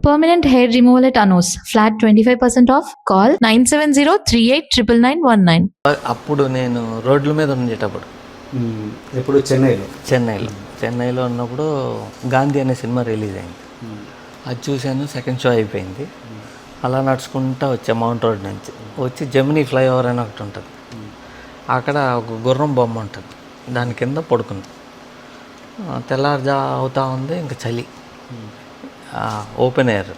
Permanent hair removal at Anos. Flat 25% off. Call 970-389919. అప్పుడు నేను రోడ్ల మీద ఉండేటప్పుడు ఎప్పుడు చెన్నైలో ఉన్నప్పుడు గాంధీ అనే సినిమా రిలీజ్ అయింది. అది చూశాను, సెకండ్ షో అయిపోయింది. అలా నడుచుకుంటూ వచ్చా మౌంట్ రోడ్ నుంచి వచ్చి జమినీ ఫ్లైఓవర్ అని ఒకటి ఉంటుంది. అక్కడ ఒక గుర్రం బొమ్మ ఉంటుంది, దాని కింద పడుకుంది. తెల్లారుజా అవుతా ఉంది, ఇంకా చలి, ఓపెన్ ఎయిర్.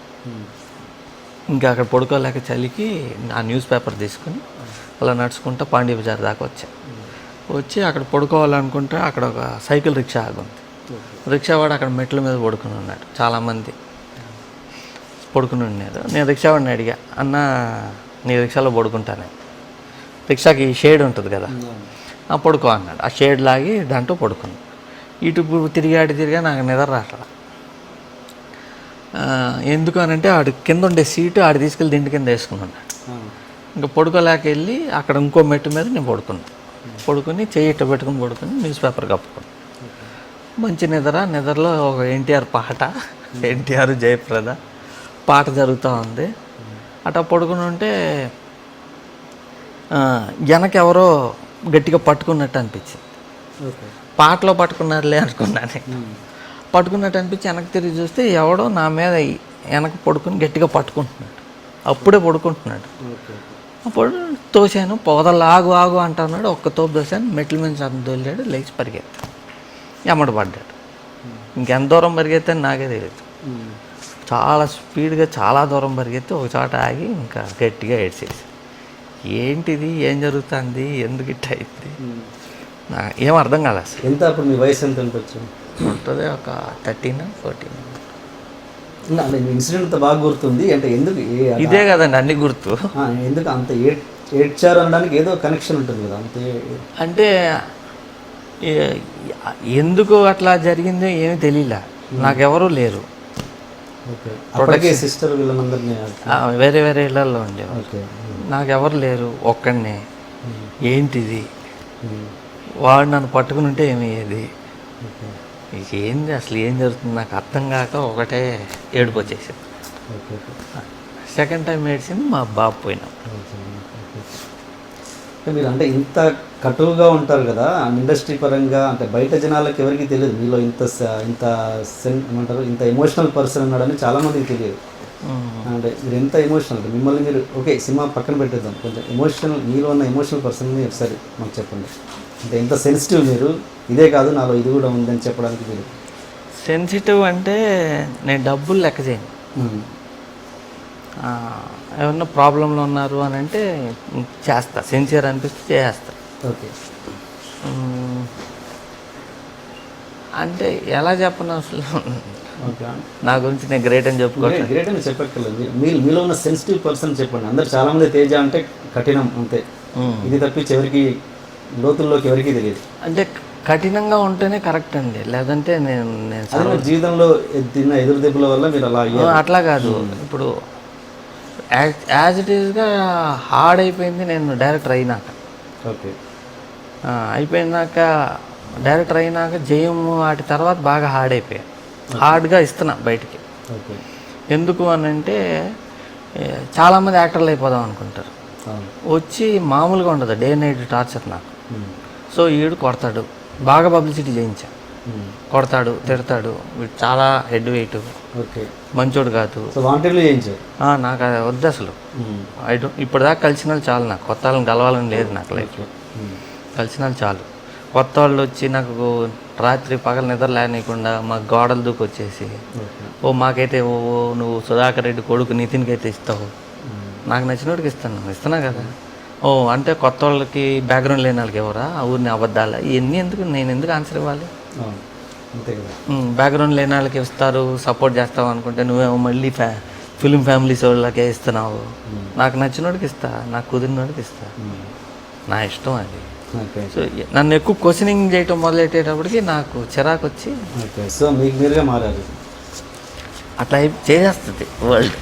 ఇంకా అక్కడ పడుకోలేక చలికి ఆ న్యూస్ పేపర్ తీసుకుని అలా నడుచుకుంటూ పాండ్య బజార్ దాకా వచ్చి అక్కడ పడుకోవాలనుకుంటే అక్కడ ఒక సైకిల్ రిక్షా ఆగుంది. రిక్షావాడు అక్కడ మెట్ల మీద పడుకుని ఉన్నాడు, చాలామంది పడుకుని ఉన్నారు. నేను రిక్షావాడిని అడిగా, అన్న నీ రిక్షాలో పడుకుంటానే, రిక్షాకి షేడ్ ఉంటుంది కదా, పడుకో అన్నాడు. ఆ షేడ్ లాగి దాంట్లో పడుకున్నాను. ఇటు తిరిగా నాకు నిద్ర రాట్లా. ఎందుకు అనంటే ఆడు కింద ఉండే సీటు ఆడు తీసుకెళ్ళి దిండి కింద వేసుకున్నాడు. ఇంకా పడుకోలేక వెళ్ళి అక్కడ ఇంకో మెట్టు మీద నేను పడుకుని చెయ్యి ఇట్ట పెట్టుకుని పడుకుని న్యూస్ పేపర్ కప్పుకున్నాను. మంచి నిద్రలో ఒక ఎన్టీఆర్ పాట, ఎన్టీఆర్ జయప్రద పాట జరుగుతూ ఉంది. అట్లా పడుకుని ఉంటే వెనకెవరో గట్టిగా పట్టుకున్నట్టు అనిపించింది. పాటలో పట్టుకున్నారులే అనుకున్నాను. పట్టుకున్నట్టు అనిపించి వెనక్కి తిరిగి చూస్తే ఎవడో నా మీద వెనక పడుకుని గట్టిగా పట్టుకుంటున్నాడు. అప్పుడే పడుకుంటున్నాడు. అప్పుడు తోసాను, పొదలు ఆగు అంటున్నాడు. ఒక్క తోపు తోసాను, మెట్ల మీద దొల్లాడు, లేచి పరిగెత్తాను, ఎమ్మడి పడ్డాడు. ఇంకెంత దూరం పరిగెత్తాను నాకే తెలియదు. చాలా స్పీడ్గా చాలా దూరం పరిగెత్తి ఒక చోట ఆగి ఇంకా గట్టిగా ఏడ్చేసి, ఏంటిది, ఏం జరుగుతుంది, ఎందుకు ఇట్ట అయింది, ఏం అర్థం కాలేదు అసలు. ఎంత అప్పుడు మీ వయసు ఎంత ఉంటుంది, ఒక 13-14. ఇన్సిడెంట్ బాగా గుర్తుంది అంటే ఎందుకు ఇదే కదండి అన్ని గుర్తు. ఎందుకు అంత ఏడ్చారు అనడానికి ఏదో కనెక్షన్ ఉంటుంది కదా అంతే. అంటే ఎందుకు అట్లా జరిగిందో ఏమీ తెలియలే, నాకెవరూ లేరు. సిస్టర్ వీళ్ళందరినీ వేరే ఇళ్ళల్లో ఉండేవారు, నాకెవరు లేరు, ఒక్కడినే. ఏంటిది, వాడు నన్ను పట్టుకుని ఉంటే ఏమయ్యేది, ఏంది అసలు ఏం జరుగుతుంది నాకు అర్థం కాక ఒకటే ఏడుపు వచ్చేసింది. సెకండ్ టైం ఏడ్చింది మా బాబు పోయినాం. మీరు అంటే ఇంత కటువుగా ఉంటారు కదా ఇండస్ట్రీ పరంగా, అంటే బయట జనాలకు ఎవరికి తెలియదు మీలో ఇంత ఏమంటారు ఇంత ఎమోషనల్ పర్సన్ ఉన్నాడని చాలామందికి తెలియదు. అంటే మీరు ఎంత ఎమోషనల్, మిమ్మల్ని మీరు ఓకే సినిమా పక్కన పెట్టేద్దాం, కొంచెం ఎమోషనల్ మీలో ఉన్న ఎమోషనల్ పర్సన్ని ఒకసారి మాకు చెప్పండి. అంటే ఎంత సెన్సిటివ్ మీరు, ఇదే కాదు నాలో ఇది కూడా ఉందని చెప్పడానికి. మీరు సెన్సిటివ్ అంటే నేను డబ్బులు లెక్క చేయను. ఏమన్నా ప్రాబ్లంలో ఉన్నారు అని అంటే చేస్తా, సిన్సియర్ అనిపిస్తే చేస్తా. ఓకే, అంటే ఎలా చెప్పను అసలు, నా గురించి నేను గ్రేట్ అని చెప్పుకోవచ్చు. గ్రేట్ అని చెప్పక్కర్లేదు, మీలో ఉన్న సెన్సిటివ్ పర్సన్ చెప్పండి. అందరు చాలామంది తేజ అంటే కఠినం అంతే, ఇది తప్పించి ఎవరికి లోతుల్లోకి ఎవరికి తెలియదు. అంటే కఠినంగా ఉంటేనే కరెక్ట్ అండి, లేదంటే నేను జీవితంలో తిన్న ఎదురు దెబ్బల వల్ల మీరు అలా అట్లా కాదు. ఇప్పుడు యాజ్ ఇట్ ఈస్గా హార్డ్ అయిపోయింది నేను డైరెక్టర్ అయినాక. ఓకే, అయిపోయినాక డైరెక్టర్ అయినాక జయం వాటి తర్వాత బాగా హార్డ్ అయిపోయాయి, హార్డ్గా ఇస్తున్నా బయటికి. ఓకే, ఎందుకు అని అంటే చాలామంది యాక్టర్లు అయిపోదాం అనుకుంటారు, వచ్చి మామూలుగా ఉండదు, డే నైట్ టార్చర్ నాకు. సో ఈడు కొడతాడు, బాగా పబ్లిసిటీ చేయించా, కొడతాడు, తిడతాడు, వీడు చాలా హెడ్ వెయిట్, ఓకే, మంచోడు కాదు, నాకు అది వద్దు అసలు. ఇప్పటిదాకా కలిసిన వాళ్ళు చాలు, నాకు కొత్త వాళ్ళని కలవాలని లేదు నాకు లైఫ్లో. కలిసిన వాళ్ళు చాలు. కొత్త వాళ్ళు వచ్చి నాకు రాత్రి పగల నిద్ర లేనియకుండా మా గోడలు దూకి వచ్చేసి, మాకైతే నువ్వు సుధాకర్ రెడ్డి కొడుకు నితిన్కి అయితే ఇస్తావు, నాకు నచ్చినోడికి ఇస్తున్నా కదా. అంటే కొత్త వాళ్ళకి బ్యాక్గ్రౌండ్ లేని వాళ్ళకి ఎవరా ఆ ఊరిని అబద్ధాలా, ఇవన్నీ ఎందుకు, నేను ఎందుకు ఆన్సర్ ఇవ్వాలి? బ్యాక్గ్రౌండ్ లేని వాళ్ళకి ఇస్తారు, సపోర్ట్ చేస్తావు అనుకుంటే నువ్వేమో మళ్ళీ ఫిలిం ఫ్యామిలీస్ వాళ్ళకే ఇస్తున్నావు. నాకు నచ్చినోడికి ఇస్తా, నాకు కుదిరినోడికి ఇస్తా, నా ఇష్టం అది. సో నన్ను ఎక్కువ క్వశ్చనింగ్ చేయటం మొదలెట్టేటప్పటికి నాకు చిరాకు వచ్చి, సో మీకు మీరుగా మారారు, అట్లా చేసేస్తుంది వరల్డ్.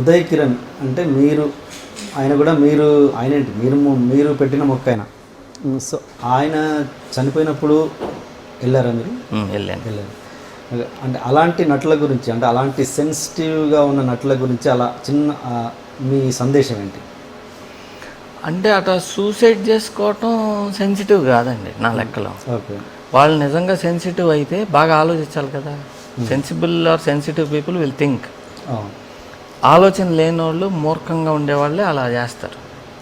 ఉదయ్ కిరణ్ అంటే మీరు, ఆయన కూడా ఆయనేంటి మీరు పెట్టిన మొక్క ఆయన. సో ఆయన చనిపోయినప్పుడు వెళ్ళారా మీరు? వెళ్ళాను. అంటే అలాంటి నటుల గురించి, అంటే అలాంటి సెన్సిటివ్గా ఉన్న నటుల గురించి అలా చిన్న మీ సందేశం ఏంటి? అంటే అట్లా సూసైడ్ చేసుకోవటం సెన్సిటివ్ కాదండి నా లెక్కలో. ఓకే. వాళ్ళు నిజంగా సెన్సిటివ్ అయితే బాగా ఆలోచించాలి కదా. Sensible or sensitive people will think. ఆలోచన లేని వాళ్ళు, మూర్ఖంగా ఉండేవాళ్ళే అలా చేస్తారు.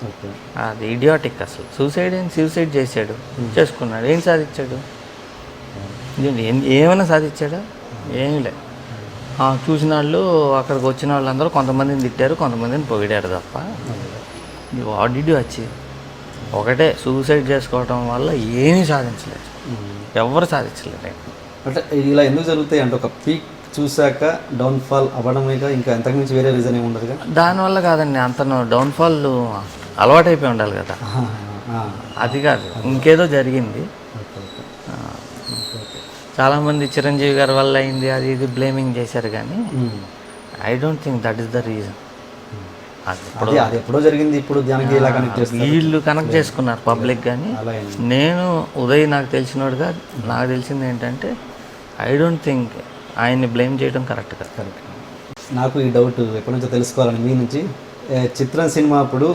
ఓకే. అది ఇడియాటిక్ అసలు. సూసైడ్ చేశాడు, చేసుకున్నాడు, ఏం సాధించాడు? ఏమైనా సాధించాడా? ఏమీ లేదు. చూసిన వాళ్ళు, అక్కడికి వచ్చిన వాళ్ళందరూ కొంతమందిని తిట్టారు, కొంతమందిని పొగిడారు తప్ప వాట్ డిడ్ యు అచీవ్? ఒకటే, సూసైడ్ చేసుకోవడం వల్ల ఏమీ సాధించలేదు, ఎవరు సాధించలేదు. అంటే ఇలా ఎందుకు జరుగుతాయి అంటే ఒక పీక్ చూశాక డౌన్ఫాల్ అవ్వడమేగా, ఇంకా ఎంతకుమించి వేరే రీజన్ ఏమి ఉండదుగా? దానివల్ల కాదండి, అంతను డౌన్ఫాల్ అలవాటైపోయి ఉండాలి కదా. అది కాదు, ఇంకేదో జరిగింది. చాలామంది చిరంజీవి గారి వల్ల అయింది అది ఇది బ్లేమింగ్ చేశారు, కానీ I don't think that is the reason. అది ఎప్పుడో జరిగింది, ఇప్పుడు దానికి ఇలా కనెక్ట్ చేస్తారు, వీళ్ళు కనెక్ట్ చేసుకున్నారు పబ్లిక్. కానీ నేను ఉదయ్ నాకు తెలిసినోడుగా నాకు తెలిసింది ఏంటంటే, ఐ డోంట్ థింక్ ఆయన్ని బ్లేమ్ చేయడం కరెక్ట్ కదా. కరెక్ట్. నాకు ఈ డౌట్ ఎప్పటి నుంచో తెలుసుకోవాలని మీ నుంచి. చిత్రం సినిమా అప్పుడు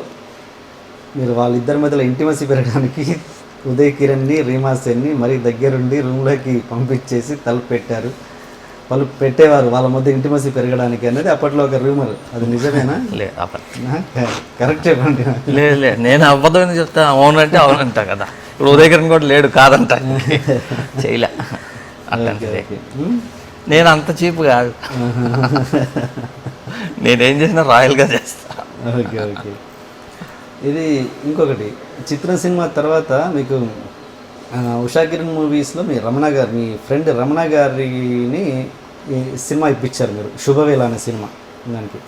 మీరు వాళ్ళిద్దరి మధ్యలో ఇంటిమసీ పెరగడానికి ఉదయ్ కిరణ్ని, రీమా సేన్ని మరీ దగ్గరుండి రూమ్లోకి పంపించేసి తలుపు పెట్టారు. వాళ్ళు పెట్టేవారు వాళ్ళ మధ్య ఇంటిమసీ పెరగడానికి అనేది అప్పట్లో ఒక రూమర్. అది నిజమేనా? లేదు, కరెక్ట్ చెప్పండి. లేదు, నేను అబద్ధం చెప్తా. అవునంటే అవునంటా కదా. ఇప్పుడు ఉదయ్ కిరణ్ కూడా లేడు కాదంట, చేయలే అట్లాంటిదే. నేను అంత చీప్ కాదు, నేనేం చేసినా రాయల్గా చేస్తా. ఓకే. ఓకే. ఇది ఇంకొకటి, చిత్రం సినిమా తర్వాత మీకు ఉషా కిరణ్ మూవీస్లో మీ రమణ గారు, మీ ఫ్రెండ్ రమణ గారిని ఈ సినిమా ఇప్పించారు మీరు, శుభవేళ అనే సినిమా. దానికి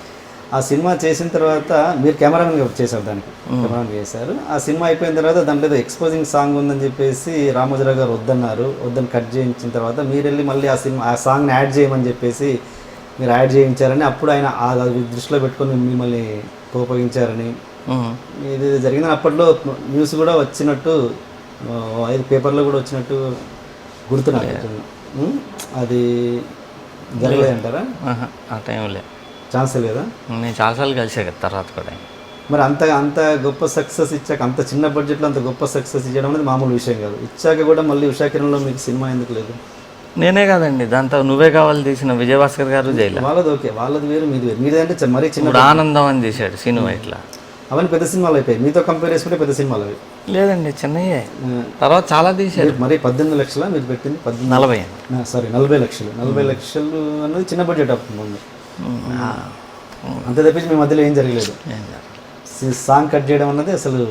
ఆ సినిమా చేసిన తర్వాత మీరు కెమెరామెన్గా చేశారు, దానికి కెమెరామెన్ చేశారు. ఆ సినిమా అయిపోయిన తర్వాత దాంట్లో ఏదో ఎక్స్పోజింగ్ సాంగ్ ఉందని చెప్పేసి రామోజీరావు గారు వద్దని కట్ చేయించిన తర్వాత మీరు వెళ్ళి మళ్ళీ ఆ సాంగ్ని యాడ్ చేయమని చెప్పేసి మీరు యాడ్ చేయించారని, అప్పుడు ఆయన అది దృష్టిలో పెట్టుకొని మిమ్మల్ని కోపగించారని ఇది జరిగిందని అప్పట్లో న్యూస్ కూడా వచ్చినట్టు, పేపర్లో కూడా వచ్చినట్టు గుర్తున్నారు. అది జరగలేదంటారా? ఆ టైంలో ఛాన్స్ లేదా? నేను చాలాసార్లు కలిసే కదా తర్వాత కూడా. మరి అంత గొప్ప సక్సెస్ ఇచ్చాక, అంత చిన్న బడ్జెట్లో అంత గొప్ప సక్సెస్ ఇచ్చడం అనేది మామూలు విషయం కాదు. ఇచ్చాక కూడా మళ్ళీ ఉషా కిరణ్లో మీకు సినిమా ఎందుకు లేదు? నేనే కాదండి, దాంతో నువ్వే కావాలి తీసిన విజయభాస్కర్ గారు జైలు. వాళ్ళది ఓకే, వాళ్ళది వేరు, మీది వేరు. మీదంటే మరీ చిన్న ఆనందం అని తీశాడు సినిమా. ఇట్లా అవన్నీ పెద్ద సినిమాలు అయిపోయాయి, మీతో కంపేర్ చేసుకుంటే పెద్ద సినిమాలు అవి. లేదండి, చిన్నయ్యే. తర్వాత చాలా తీశారు. మరి 18 లక్షల మీరు పెట్టింది? 40 లక్షలు. 40 లక్షలు అన్నది చిన్న బడ్జెట్ అప్పుడు. అంతే తప్పించి మీ మధ్యలో ఏం జరగలేదు. సాంగ్ కట్ చేయడం అన్నది అసలు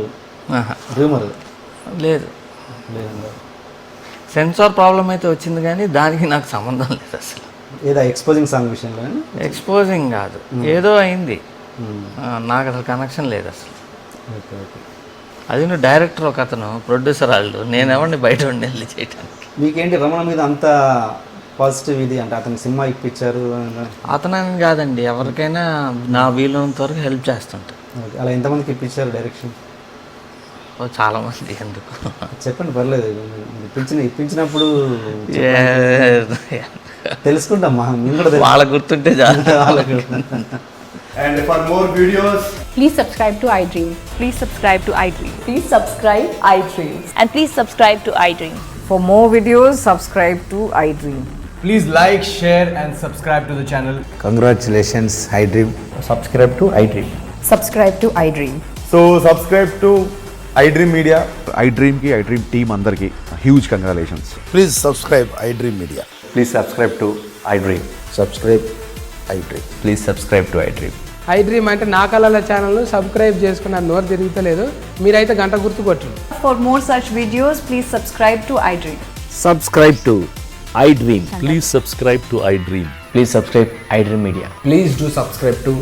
రూమర్ లేదు. సెన్సార్ ప్రాబ్లం అయితే వచ్చింది, కానీ దానికి నాకు సంబంధం లేదు అసలు. ఏదో ఎక్స్పోజింగ్ సాంగ్ విషయంలో? ఎక్స్పోజింగ్ కాదు, ఏదో అయింది, నాకు అసలు కనెక్షన్ లేదు అసలు. ఓకే. ఓకే. అది నువ్వు డైరెక్టర్ ఒక అతను, ప్రొడ్యూసర్ వాళ్ళు, నేను ఎవరిని బయట ఉండి వెళ్ళి చేయడానికి. మీకేంటి రమణ మీద అంత పాజిటివ్ ఇది అంటే అతను సినిమా ఇప్పించారు? అతనని కాదండి, ఎవరికైనా నా వీలున్నంత వరకు హెల్ప్ చేస్తుంటా. అలా ఎంతమందికి ఇప్పించారు డైరెక్షన్? చాలామంది. ఎందుకు చెప్పండి, పర్లేదు. ఇప్పించినప్పుడు తెలుసుకుంటామ్మా, మేము కూడా వాళ్ళకి గుర్తుంటే వాళ్ళకి. And for more videos, please subscribe to iDream. Please subscribe to iDream. Please subscribe iDream. And please subscribe to iDream. For more videos, subscribe to iDream. please like, share and subscribe to the channel. Congratulations, iDream. Subscribe to iDream. Subscribe to iDream. So subscribe to iDream Media. iDream ki iDream team andarki huge congratulations. Please subscribe iDream Media. Please subscribe to iDream. Subscribe iDream. Please subscribe to iDream. iDream అంటే నా కళల ఛానల్ను subscribe చేసుకున్న నోరు తిరుగుతలేదు, మీరైతే గంట గుర్తు కొట్టండి. For more such videos, please subscribe to iDream. Subscribe to iDream. Please subscribe to iDream. Please subscribe iDream Media. Please do subscribe to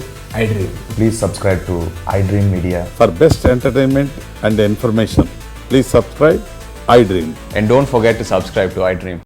iDream. Please subscribe to iDream Media. For best entertainment and information, please subscribe iDream. And don't forget to subscribe to iDream.